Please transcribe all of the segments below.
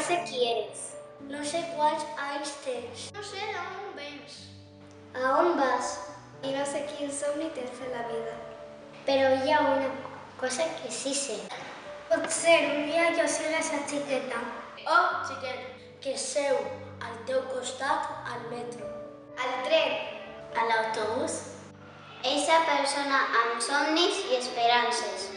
sé qui eres. No sé quants anys tens. No sé d'on vens. A on vas? I no sé quin somni tens per la vida. Però hi ha una cosa que sí sé. Potser un dia jo sé la sa xiqueta. Oh, xiquet, que seu al teu costat al metro. Al tren. A l'autobús. Eixa persona amb somnis i esperances.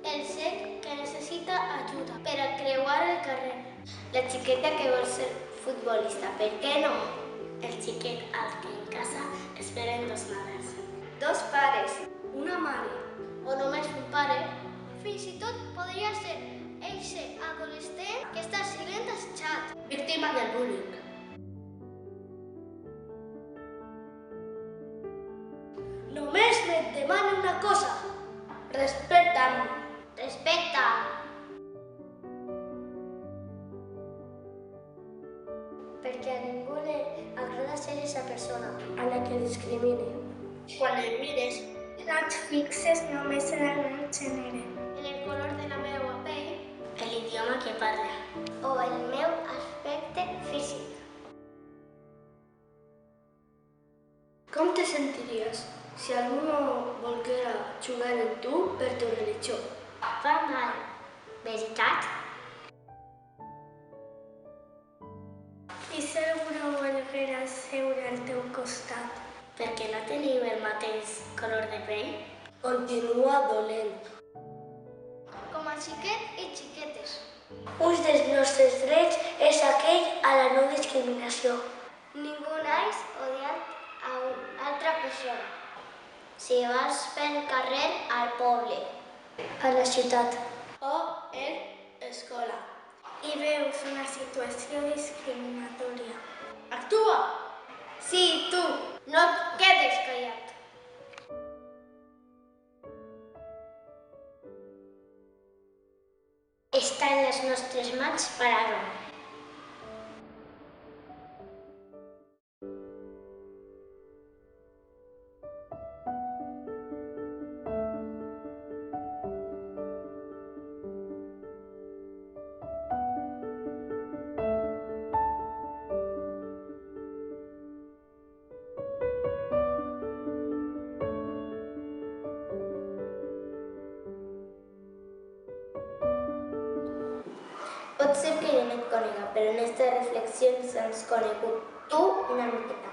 El cec que necessita ajuda per a creuar el carrer. La xiqueta que vol ser futbolista, per què no? El xiquet al que en casa esperen dos mares. Dos pares. Una mare. O només un pare. Fins i tot podria ser eixe adolescent que està sent assetjat. Víctima del bullying. Només me demano una cosa. Respecta'm. Respecta. Perquè a ningú li agrada ser aquesta persona a la que discrimine. Quan el mires, No et fixes només en el meu gènere. en el color de la meva pell, l'idioma que parla o el meu aspecte físic. Com te sentiries si algú no volguera jugar amb tu per tu religió? Fa mal, veritat? I si algú no volguera seure al teu costat? Perquè no teniu el mateix color de pell? Continua dolent. Com a xiquet i xiquetes. Un dels nostres drets és aquell a la no discriminació. Ningú naix odiant a una altra persona. Si vas pel carrer al poble, a la ciutat O en escola. I veus una situació discriminatòria. actua! Sí, tu! No et quedes callat. Està en les nostres mans parar-ho. Pot ser que jo no et conega, però en aquesta reflexió ens has conegut tu una miqueta.